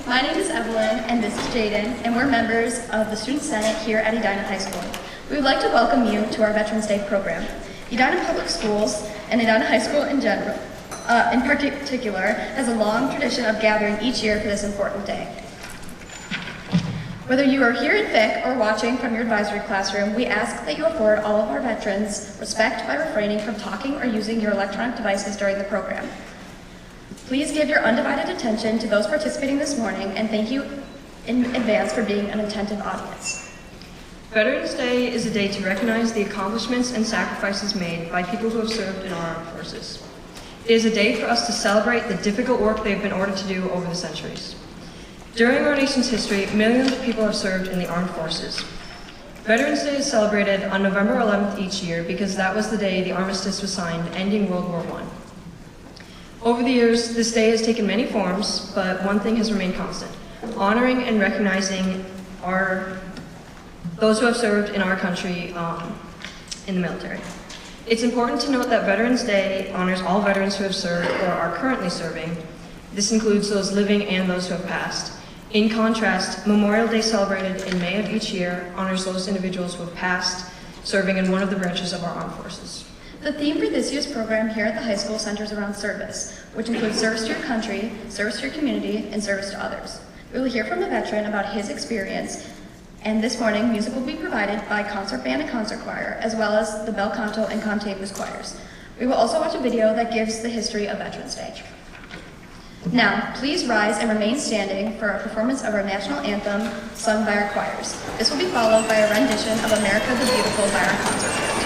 My name is Evelyn, and this is Jaden, and we're members of the Student Senate here at Edina High School. We would like to welcome you to our Veterans Day program. Edina Public Schools, and Edina High School in general, in particular, has a long tradition of gathering each year for this important day. Whether you are here in FIC or watching from your advisory classroom, we ask that you afford all of our veterans respect by refraining from talking or using your electronic devices during the program. Please give your undivided attention to those participating this morning, and thank you in advance for being an attentive audience. Veterans Day is a day to recognize the accomplishments and sacrifices made by people who have served in our armed forces. It is a day for us to celebrate the difficult work they've been ordered to do over the centuries. During our nation's history, millions of people have served in the armed forces. Veterans Day is celebrated on November 11th each year because that was the day the armistice was signed, ending World War I. Over the years, this day has taken many forms, but one thing has remained constant: honoring and recognizing those who have served in our country in the military. It's important to note that Veterans Day honors all veterans who have served or are currently serving. This includes those living and those who have passed. In contrast, Memorial Day, celebrated in May of each year, honors those individuals who have passed, serving in one of the branches of our armed forces. The theme for this year's program here at the high school centers around service, which includes service to your country, service to your community, and service to others. We will hear from a veteran about his experience, and this morning, music will be provided by concert band and concert choir, as well as the bel canto and cantabus choirs. We will also watch a video that gives the history of Veterans Day. Now, please rise and remain standing for a performance of our national anthem sung by our choirs. This will be followed by a rendition of America the Beautiful by our concert band.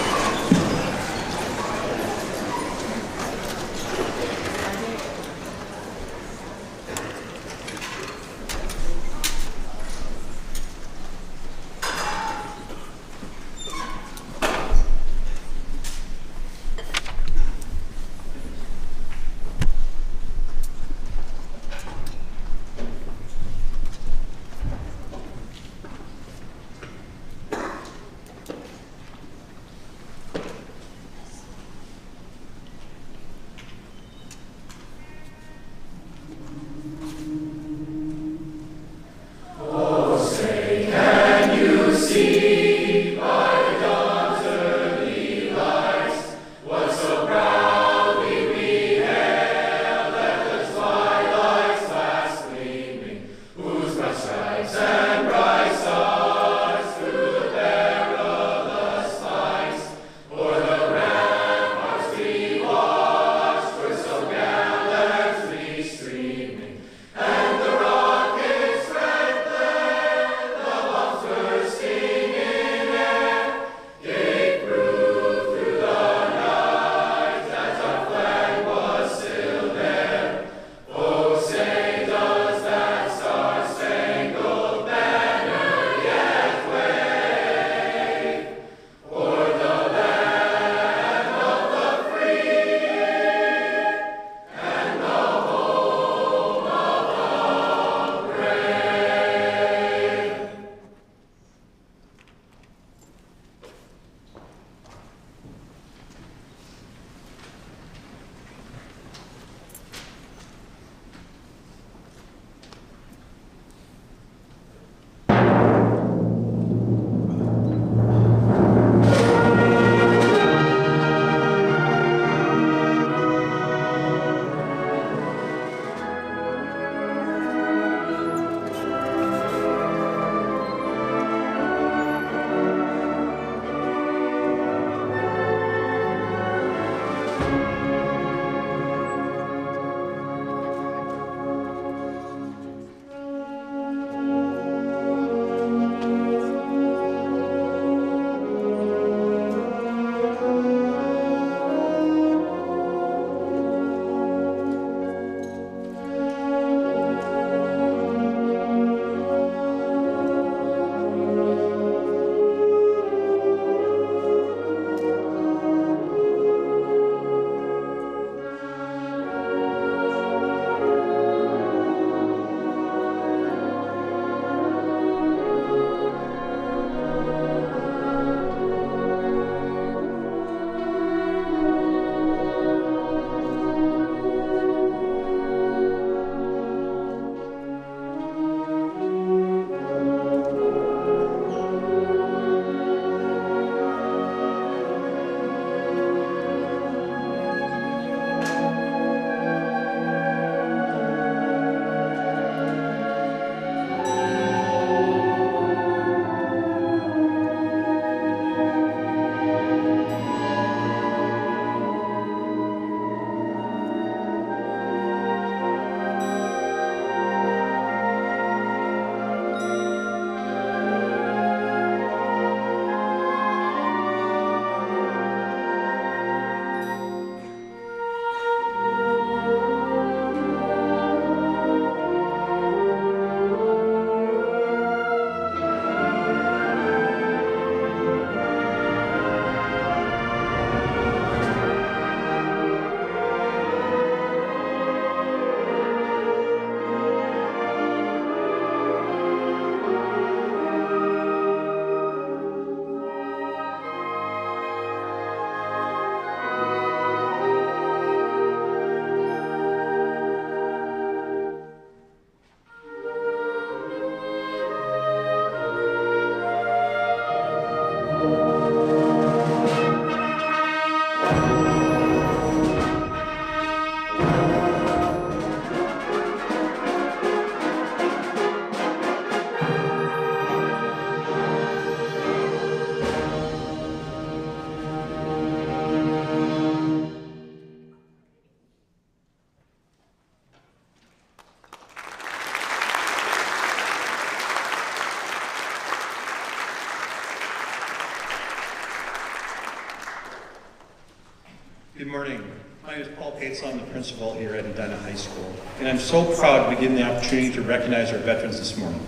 Good morning. My name is Paul Pates. I'm the principal here at Edina High School, and I'm so proud to be given the opportunity to recognize our veterans this morning.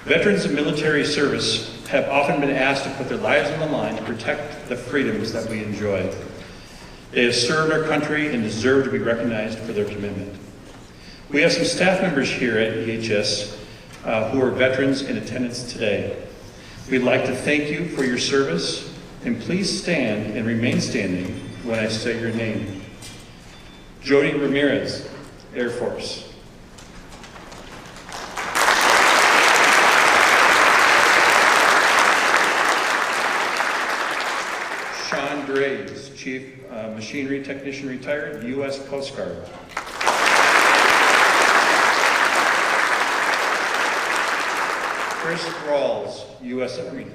Veterans of military service have often been asked to put their lives on the line to protect the freedoms that we enjoy. They have served our country and deserve to be recognized for their commitment. We have some staff members here at EHS who are veterans in attendance today. We'd like to thank you for your service, and please stand and remain standing when I say your name. Jody Ramirez, Air Force. Sean Graves, Chief Machinery Technician retired, U.S. Coast Guard. Chris Rawls, U.S. Army.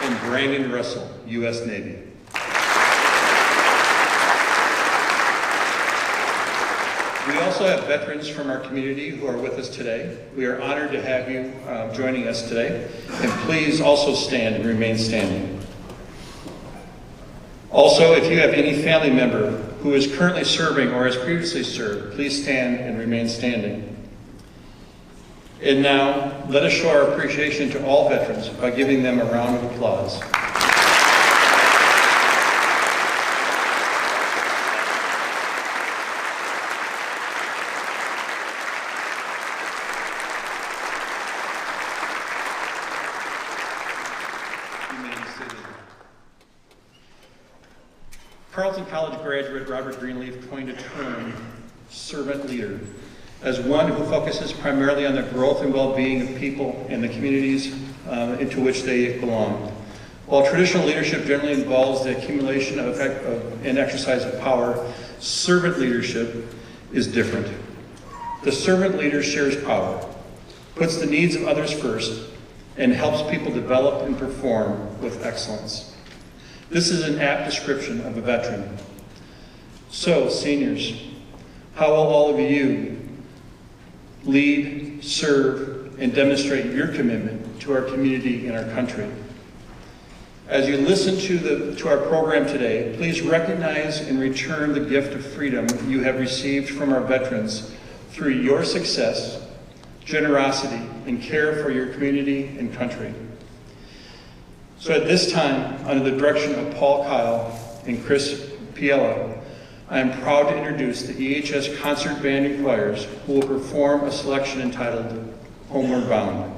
And Brandon Russell, U.S. Navy. We also have veterans from our community who are with us today. We are honored to have you joining us today. And please also stand and remain standing. Also, if you have any family member who is currently serving or has previously served, please stand and remain standing. And now, let us show our appreciation to all veterans by giving them a round of applause. You may be seated. Carleton College graduate Robert Greenleaf coined a term, servant leader, as one who focuses primarily on the growth and well-being of people and the communities into which they belong. While traditional leadership generally involves the accumulation of and exercise of power, servant leadership is different. The servant leader shares power, puts the needs of others first, and helps people develop and perform with excellence. This is an apt description of a veteran. So, seniors, how will all of you lead, serve, and demonstrate your commitment to our community and our country? As you listen to our program today, please recognize and return the gift of freedom you have received from our veterans through your success, generosity, and care for your community and country. So at this time, under the direction of Paul Kyle and Chris Piella, I am proud to introduce the EHS Concert Band and Choirs, who will perform a selection entitled Homeward Bound.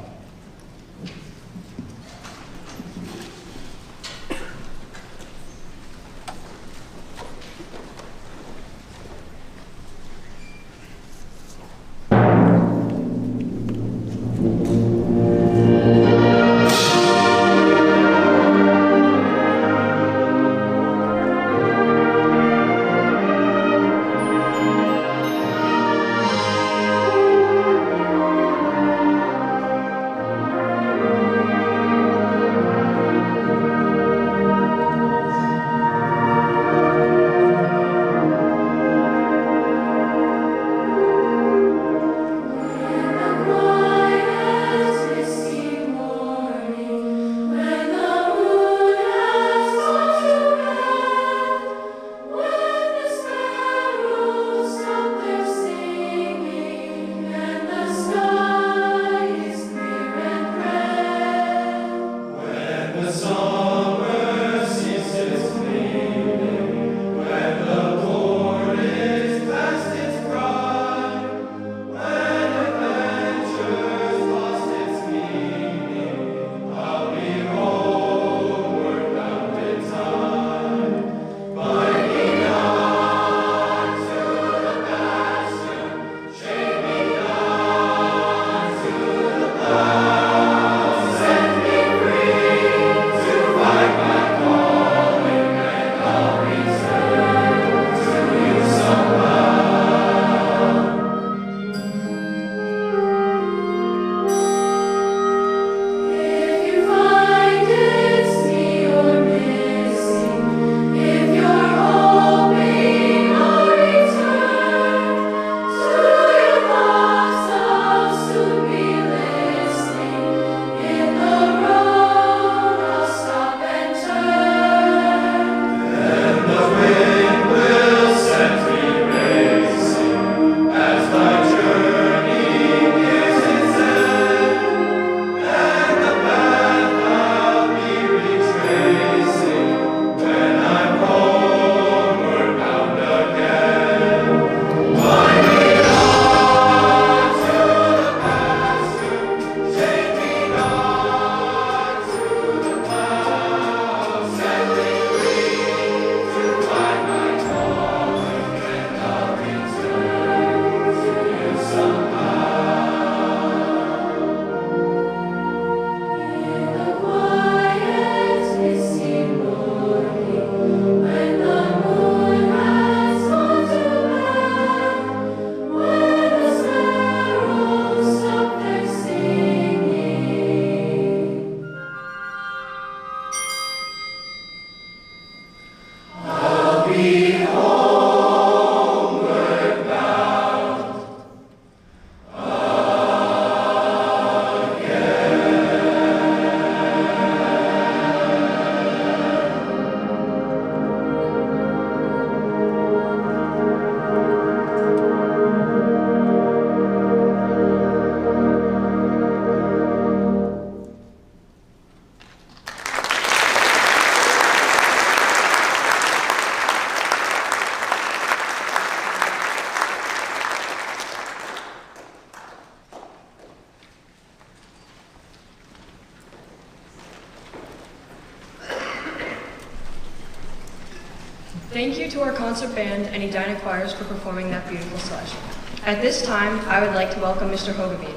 Thank you to our concert band and Edina choirs for performing that beautiful selection. At this time, I would like to welcome Mr. Hogeveen,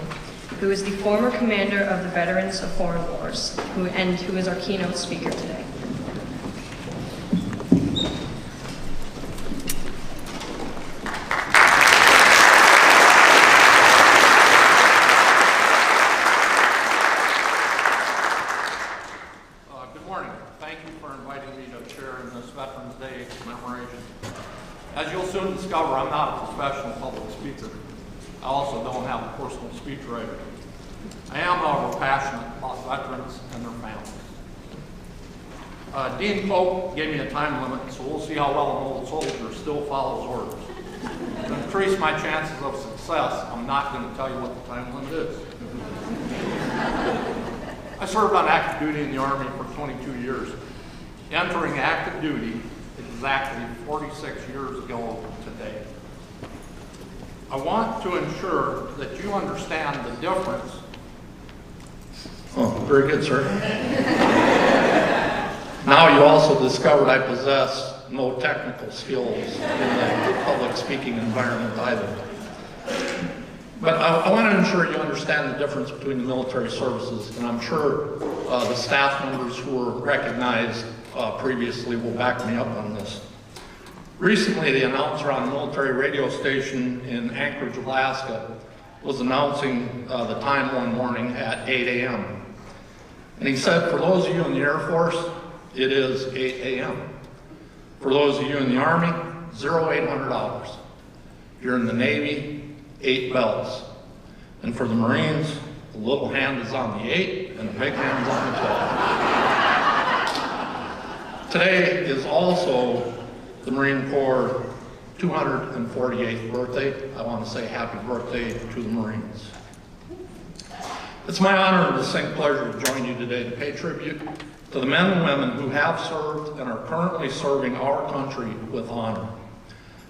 who is the former commander of the Veterans of Foreign Wars, who is our keynote speaker today. Good morning. Thank you for inviting me to share in this Veterans Day commemoration. As you'll soon discover, I'm not a professional public speaker. I also don't have a personal speechwriter. I am, however, passionate about veterans and their families. Dean Pope gave me a time limit, so we'll see how well an old soldier still follows orders. To increase my chances of success, I'm not going to tell you what the time limit is. I served on active duty in the Army for 22 years, entering active duty exactly 46 years ago today. I want to ensure that you understand the difference. Oh, very good, sir. Now you also discovered I possess no technical skills in the public speaking environment either. But I want to ensure you understand the difference between the military services, and I'm sure the staff members who were recognized previously will back me up on this. Recently, the announcer on a military radio station in Anchorage, Alaska, was announcing the time one morning at 8 a.m. And he said, for those of you in the Air Force, it is 8 a.m. For those of you in the Army, $0,800. If you're in the Navy, 8 bells. And for the Marines, the little hand is on the 8 and the big hand is on the 12. Today is also the Marine Corps' 248th birthday. I want to say happy birthday to the Marines. It's my honor and distinct pleasure to join you today to pay tribute to the men and women who have served and are currently serving our country with honor.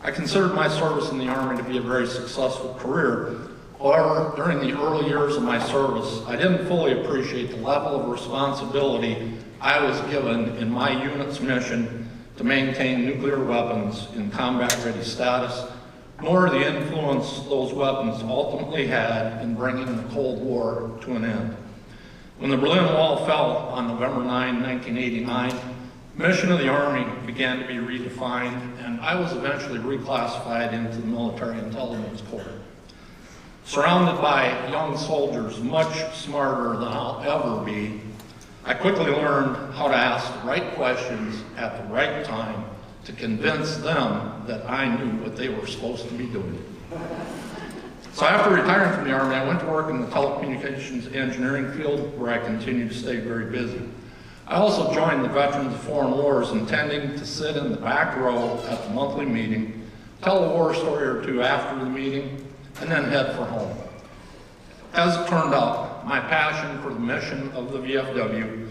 I considered my service in the Army to be a very successful career. However, during the early years of my service, I didn't fully appreciate the level of responsibility I was given in my unit's mission to maintain nuclear weapons in combat-ready status, nor the influence those weapons ultimately had in bringing the Cold War to an end. When the Berlin Wall fell on November 9, 1989, the mission of the Army began to be redefined, and I was eventually reclassified into the Military Intelligence Corps. Surrounded by young soldiers much smarter than I'll ever be, I quickly learned how to ask the right questions at the right time to convince them that I knew what they were supposed to be doing. So after retiring from the Army, I went to work in the telecommunications engineering field, where I continued to stay very busy. I also joined the Veterans of Foreign Wars, intending to sit in the back row at the monthly meeting, tell a war story or two after the meeting, and then head for home. As it turned out, my passion for the mission of the VFW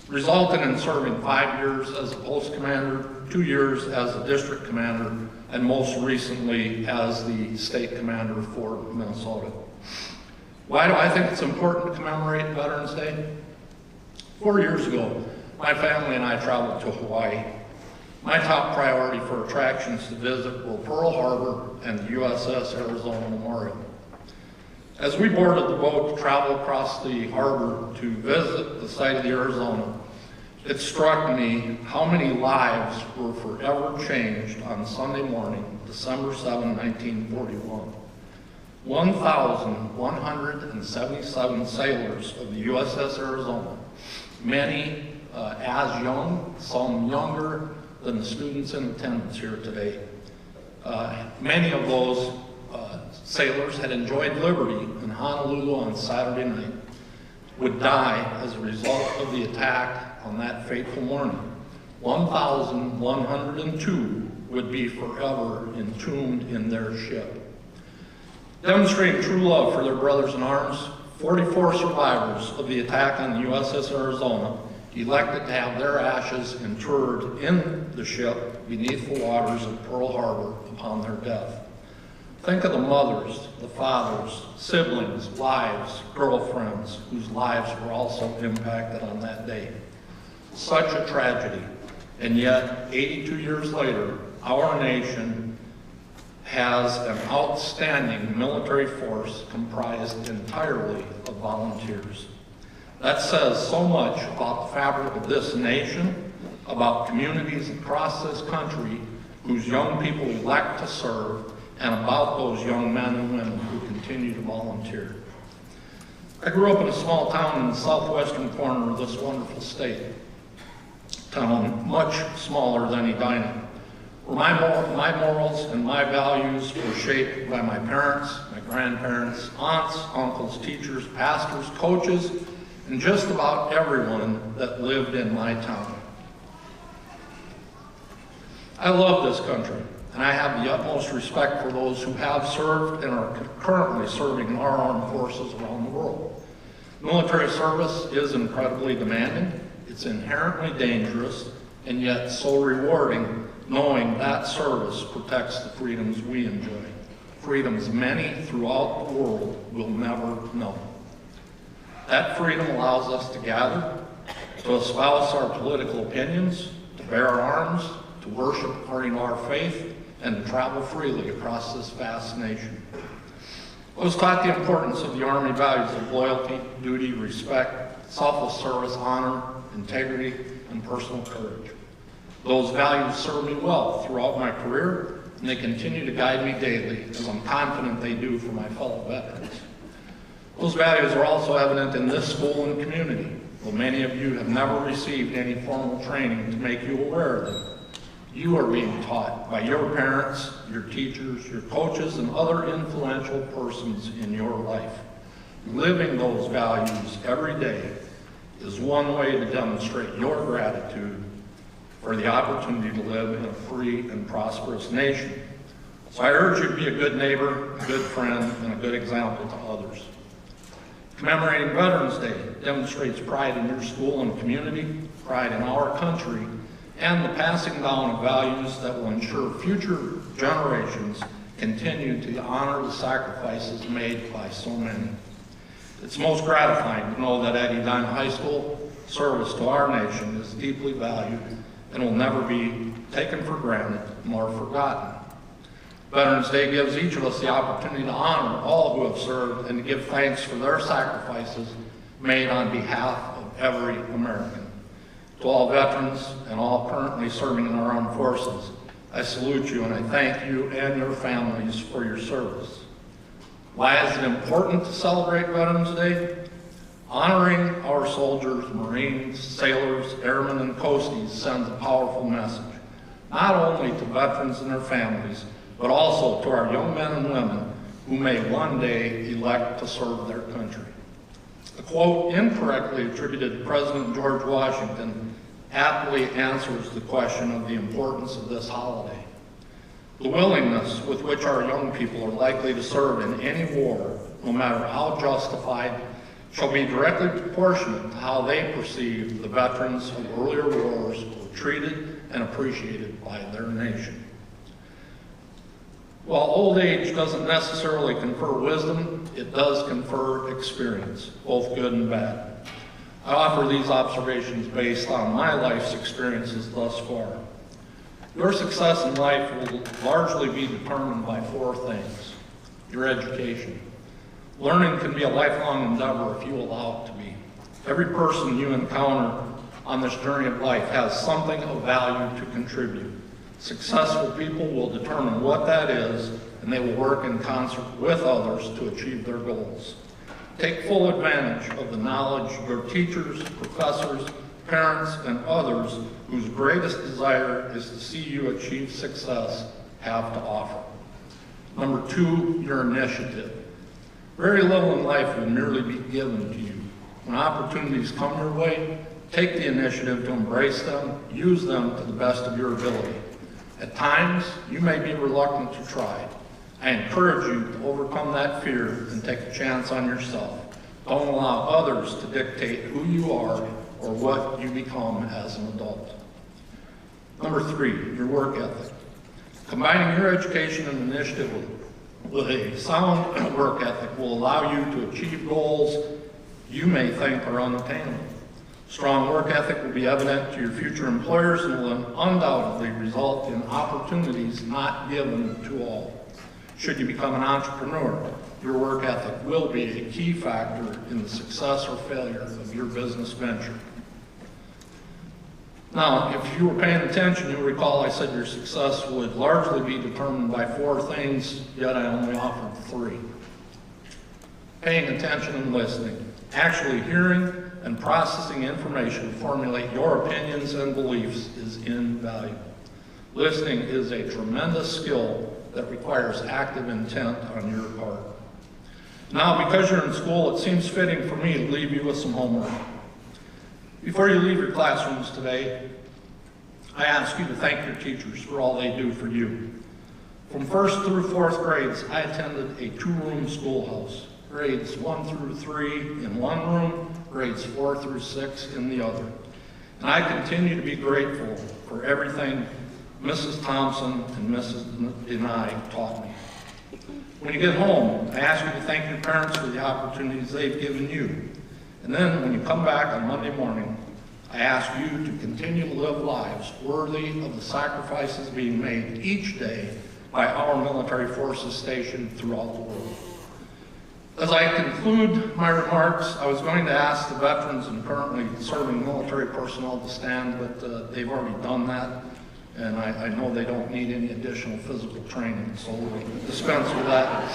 resulted in serving 5 years as a post commander, 2 years as a district commander, and most recently as the state commander for Minnesota. Why do I think it's important to commemorate Veterans Day? 4 years ago, my family and I traveled to Hawaii. My top priority for attractions to visit were Pearl Harbor and the USS Arizona Memorial. As we boarded the boat to travel across the harbor to visit the site of the Arizona, it struck me how many lives were forever changed on Sunday morning, December 7, 1941. 1,177 sailors of the USS Arizona, many as young, some younger than the students in attendance here today. Many of those sailors had enjoyed liberty in Honolulu on Saturday night, would die as a result of the attack on that fateful morning. 1,102 would be forever entombed in their ship. Demonstrating true love for their brothers in arms, 44 survivors of the attack on the USS Arizona elected to have their ashes interred in the ship beneath the waters of Pearl Harbor upon their death. Think of the mothers, the fathers, siblings, wives, girlfriends, whose lives were also impacted on that day. Such a tragedy, and yet 82 years later, our nation has an outstanding military force comprised entirely of volunteers. That says so much about the fabric of this nation, about communities across this country whose young people elect to serve, and about those young men and women who continue to volunteer. I grew up in a small town in the southwestern corner of this wonderful state, town much smaller than Edina, where my morals and my values were shaped by my parents, my grandparents, aunts, uncles, teachers, pastors, coaches, and just about everyone that lived in my town. I love this country, and I have the utmost respect for those who have served and are currently serving in our armed forces around the world. Military service is incredibly demanding, it's inherently dangerous, and yet so rewarding, knowing that service protects the freedoms we enjoy, freedoms many throughout the world will never know. That freedom allows us to gather, to espouse our political opinions, to bear arms, to worship according to our faith, and to travel freely across this vast nation. I was taught the importance of the Army values of loyalty, duty, respect, selfless service, honor, integrity, and personal courage. Those values served me well throughout my career, and they continue to guide me daily, as I'm confident they do for my fellow veterans. Those values are also evident in this school and community, though many of you have never received any formal training to make you aware of them. You are being taught by your parents, your teachers, your coaches, and other influential persons in your life. Living those values every day is one way to demonstrate your gratitude for the opportunity to live in a free and prosperous nation. So I urge you to be a good neighbor, a good friend, and a good example to others. Commemorating Veterans Day demonstrates pride in your school and community, pride in our country, and the passing down of values that will ensure future generations continue to honor the sacrifices made by so many. It's most gratifying to know that at Edina High School, service to our nation is deeply valued and will never be taken for granted nor forgotten. Veterans Day gives each of us the opportunity to honor all who have served and to give thanks for their sacrifices made on behalf of every American. To all veterans and all currently serving in our armed forces, I salute you and I thank you and your families for your service. Why is it important to celebrate Veterans Day? Honoring our soldiers, Marines, sailors, airmen, and coasties sends a powerful message, not only to veterans and their families, but also to our young men and women who may one day elect to serve their country. A quote incorrectly attributed to President George Washington aptly answers the question of the importance of this holiday. The willingness with which our young people are likely to serve in any war, no matter how justified, shall be directly proportionate to how they perceive the veterans of earlier wars were treated and appreciated by their nation. While old age doesn't necessarily confer wisdom, it does confer experience, both good and bad. I offer these observations based on my life's experiences thus far. Your success in life will largely be determined by four things. Your education. Learning can be a lifelong endeavor if you allow it to be. Every person you encounter on this journey of life has something of value to contribute. Successful people will determine what that is, and they will work in concert with others to achieve their goals. Take full advantage of the knowledge your teachers, professors, parents, and others whose greatest desire is to see you achieve success have to offer. Number two, your initiative. Very little in life will merely be given to you. When opportunities come your way, take the initiative to embrace them, use them to the best of your ability. At times, you may be reluctant to try. I encourage you to overcome that fear and take a chance on yourself. Don't allow others to dictate who you are or what you become as an adult. Number three, your work ethic. Combining your education and initiative with a sound work ethic will allow you to achieve goals you may think are unattainable. Strong work ethic will be evident to your future employers and will undoubtedly result in opportunities not given to all. Should you become an entrepreneur, your work ethic will be a key factor in the success or failure of your business venture. Now, if you were paying attention, you'll recall I said your success would largely be determined by 4 things, yet I only offered 3. Paying attention and listening, actually hearing and processing information to formulate your opinions and beliefs is invaluable. Listening is a tremendous skill that requires active intent on your part. Now, because you're in school, it seems fitting for me to leave you with some homework. Before you leave your classrooms today, I ask you to thank your teachers for all they do for you. From 1st through 4th grades, I attended a 2-room schoolhouse. Grades 1 through 3 in one room, grades 4 through 6 in the other. And I continue to be grateful for everything Mrs. Thompson and Mrs. Denai taught me. When you get home, I ask you to thank your parents for the opportunities they've given you. And then when you come back on Monday morning, I ask you to continue to live lives worthy of the sacrifices being made each day by our military forces stationed throughout the world. As I conclude my remarks, I was going to ask the veterans and currently serving military personnel to stand, but they've already done that, and I know they don't need any additional physical training, so we'll dispense with that.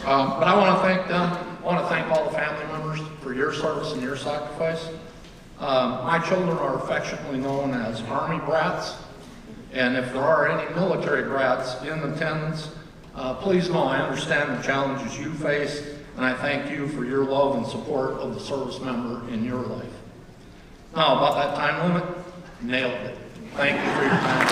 But I want to thank them. I want to thank all the family members for your service and your sacrifice. My children are affectionately known as Army brats, and if there are any military brats in attendance, please know I understand the challenges you face, and I thank you for your love and support of the service member in your life. Now, about that time limit, nailed it. Thank you for your time.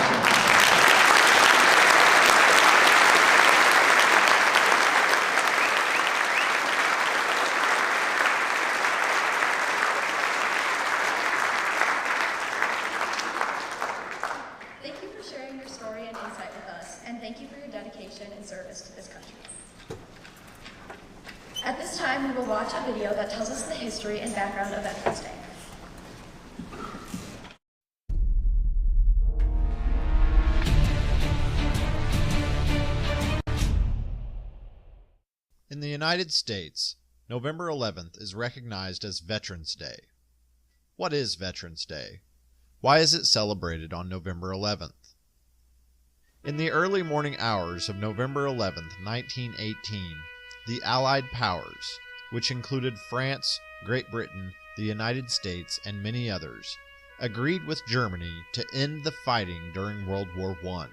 Thank you for sharing your story and insight with us, and thank you for your dedication and service to this country. At this time, we will watch a video that tells us the history and background of Veterans Day. In the United States, November 11th is recognized as Veterans Day. What is Veterans Day? Why is it celebrated on November 11th? In the early morning hours of November 11th, 1918, the Allied powers, which included France, Great Britain, the United States, and many others, agreed with Germany to end the fighting during World War I.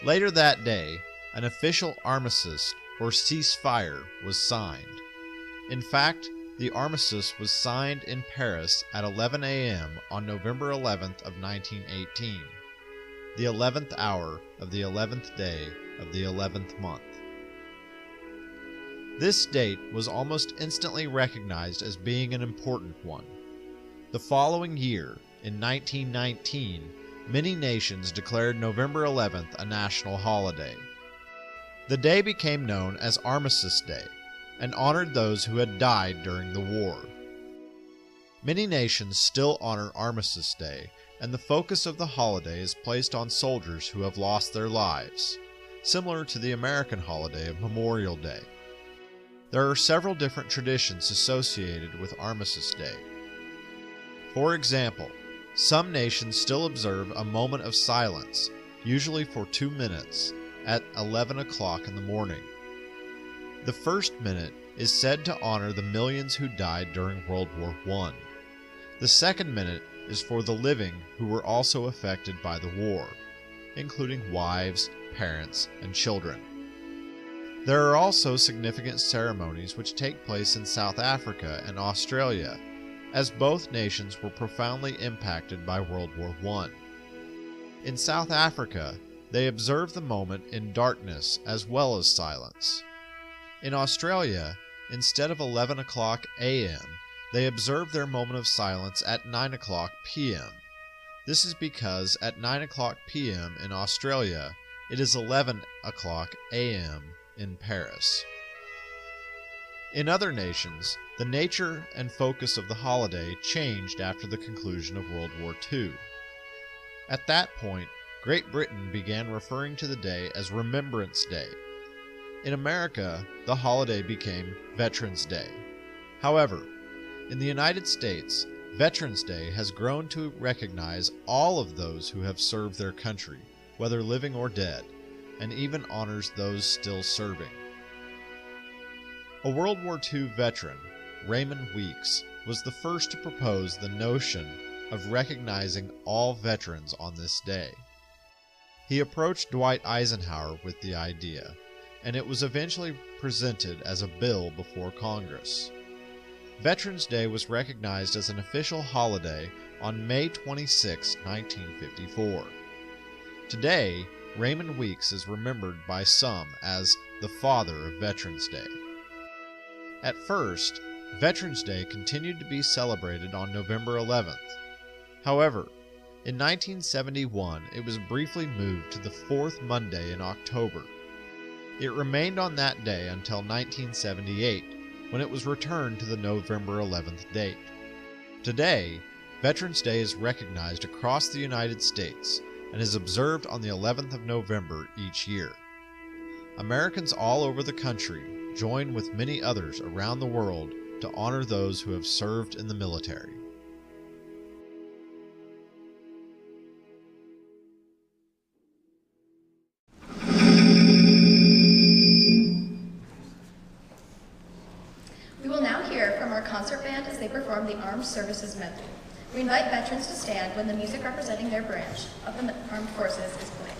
Later that day, an official armistice or ceasefire was signed. In fact, the armistice was signed in Paris at 11 a.m. on November 11th of 1918, the 11th hour of the 11th day of the 11th month. This date was almost instantly recognized as being an important one. The following year, in 1919, many nations declared November 11th a national holiday. The day became known as Armistice Day and honored those who had died during the war. Many nations still honor Armistice Day, and the focus of the holiday is placed on soldiers who have lost their lives, similar to the American holiday of Memorial Day. There are several different traditions associated with Armistice Day. For example, some nations still observe a moment of silence, usually for 2 minutes, at 11 o'clock in the morning. The first minute is said to honor the millions who died during World War I. The second minute is for the living who were also affected by the war, including wives, parents, and children. There are also significant ceremonies which take place in South Africa and Australia, as both nations were profoundly impacted by World War I. In South Africa, they observe the moment in darkness as well as silence. In Australia, instead of 11 o'clock a.m., they observe their moment of silence at 9 o'clock p.m. This is because at 9 o'clock p.m. in Australia, it is 11 o'clock a.m. in Paris. In other nations, the nature and focus of the holiday changed after the conclusion of World War II. At that point, Great Britain began referring to the day as Remembrance Day. In America, the holiday became Veterans Day. However, in the United States, Veterans Day has grown to recognize all of those who have served their country, whether living or dead, and even honors those still serving. A World War II veteran, Raymond Weeks, was the first to propose the notion of recognizing all veterans on this day. He approached Dwight Eisenhower with the idea, and it was eventually presented as a bill before Congress. Veterans Day was recognized as an official holiday on May 26, 1954. Today, Raymond Weeks is remembered by some as the father of Veterans Day. At first, Veterans Day continued to be celebrated on November 11th. However, in 1971, it was briefly moved to the fourth Monday in October. It remained on that day until 1978, when it was returned to the November 11th date. Today, Veterans Day is recognized across the United States and is observed on the 11th of November each year. Americans all over the country join with many others around the world to honor those who have served in the military. We will now hear from our concert band as they perform the Armed Services Medley. We invite veterans to stand when the music representing their branch of the armed forces is played.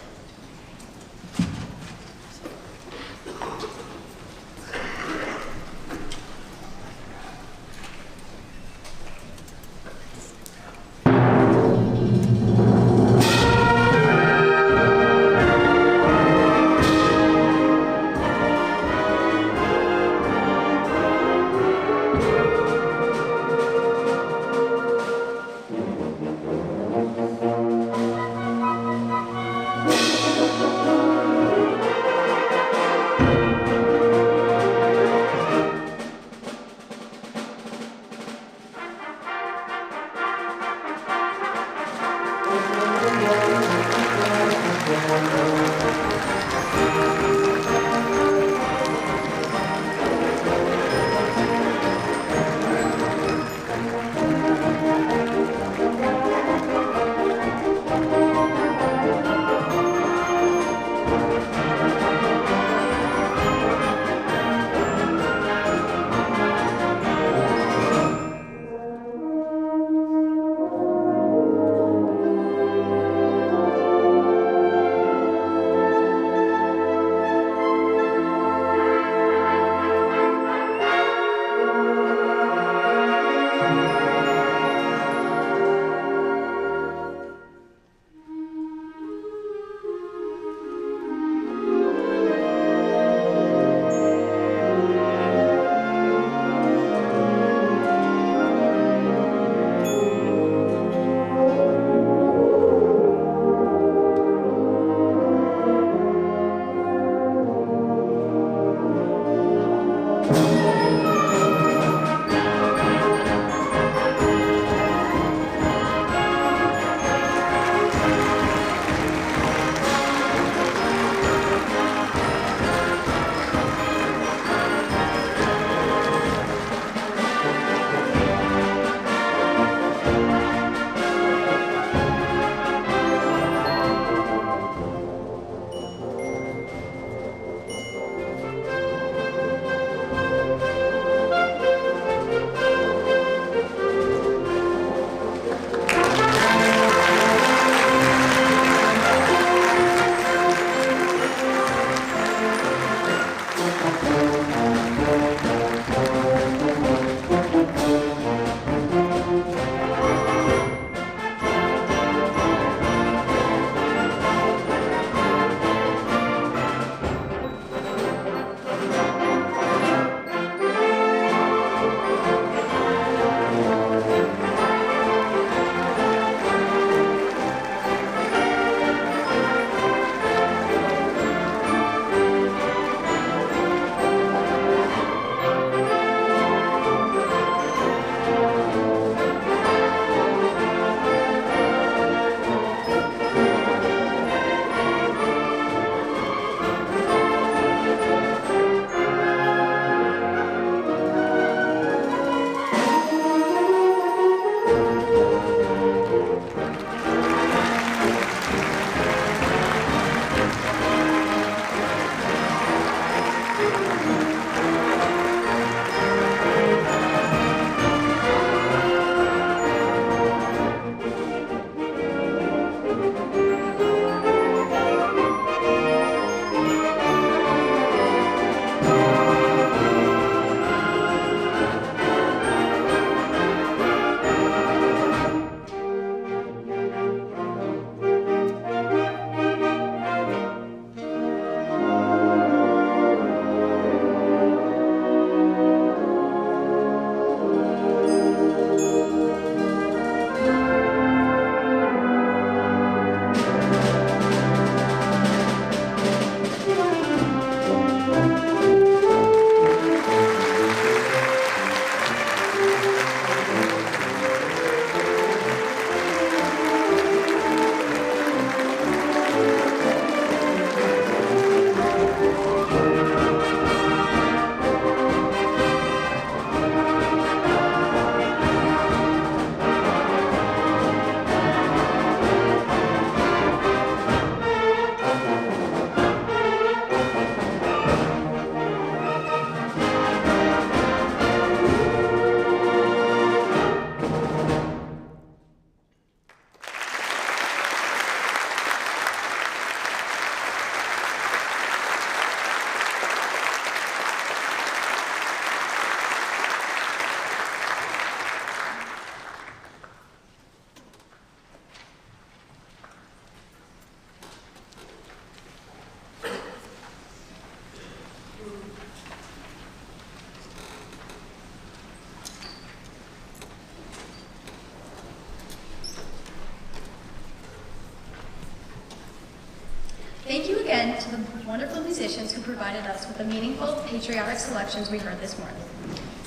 again to the wonderful musicians who provided us with the meaningful, patriotic selections we heard this morning.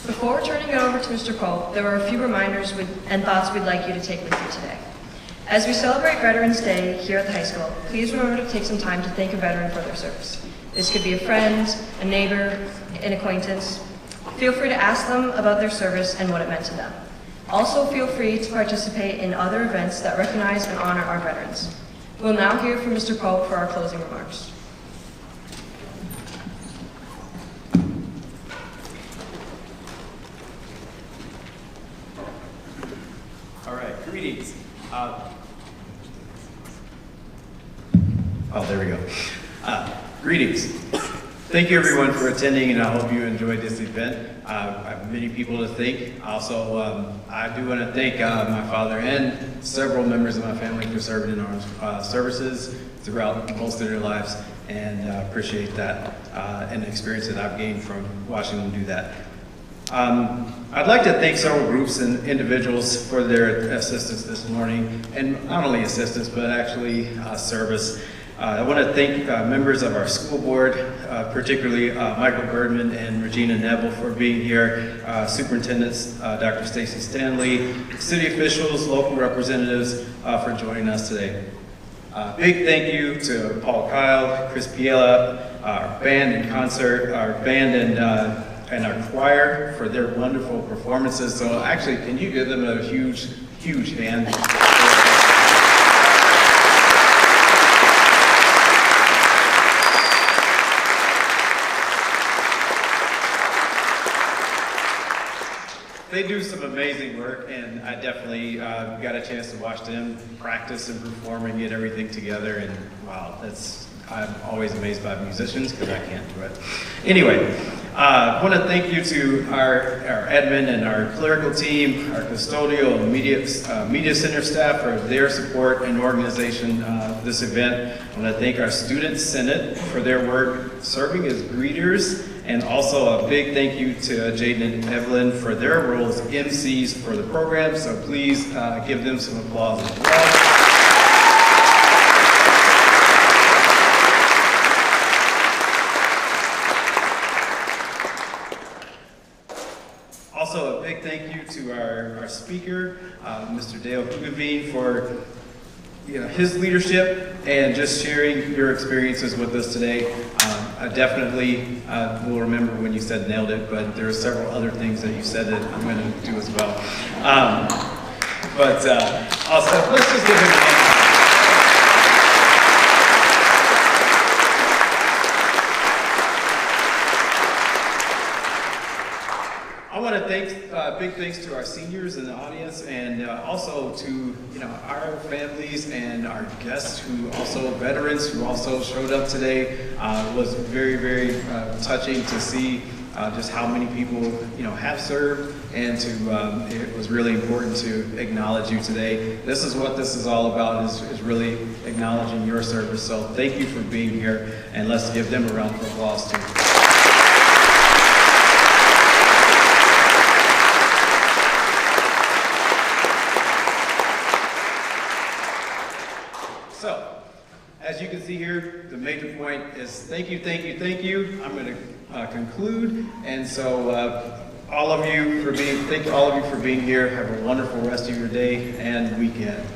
Before turning it over to Mr. Pope, there are a few reminders and thoughts we'd like you to take with you today. As we celebrate Veterans Day here at the high school, please remember to take some time to thank a veteran for their service. This could be a friend, a neighbor, an acquaintance. Feel free to ask them about their service and what it meant to them. Also, feel free to participate in other events that recognize and honor our veterans. We'll now hear from Mr. Pope for our closing remarks. All right, greetings. There we go. Greetings. Thank you everyone for attending, and I hope you enjoyed this event. I have many people to thank. Also, I do want to thank my father and several members of my family for serving in our services throughout most of their lives, and appreciate that and the experience that I've gained from watching them do that. I'd like to thank several groups and individuals for their assistance this morning, and not only assistance, but actually service. I want to thank members of our school board, particularly Michael Birdman and Regina Neville for being here, superintendents Dr. Stacy Stanley, city officials, local representatives for joining us today. Big thank you to Paul Kyle, Chris Piela, our band and concert, our band and our choir for their wonderful performances. So actually, can you give them a huge, huge hand? They do some amazing work, and I definitely got a chance to watch them practice and perform and get everything together, and wow, I'm always amazed by musicians because I can't do it. Anyway, I want to thank you to our admin and our clerical team, our custodial and media center staff for their support and organization of this event. I want to thank our student senate for their work serving as greeters, and also a big thank you to Jaden and Evelyn for their roles as MCs for the program. So please give them some applause as well. Also, a big thank you to our speaker, Mr. Dale Hugavine, for his leadership and just sharing your experiences with us today. I definitely will remember when you said nailed it, but there are several other things that you said that I'm going to do as well. Also, let's just give him a hand. I want to thank big thanks to our seniors in the audience, and also to our families and our guests who also veterans who also showed up today. It was very, very touching to see just how many people have served, and it was really important to acknowledge you today. This is what this is all about, is really acknowledging your service. So thank you for being here, and let's give them a round of applause too. So, as you can see here, the major point is thank you, thank you, thank you. I'm going to conclude, and so thank all of you for being here. Have a wonderful rest of your day and weekend.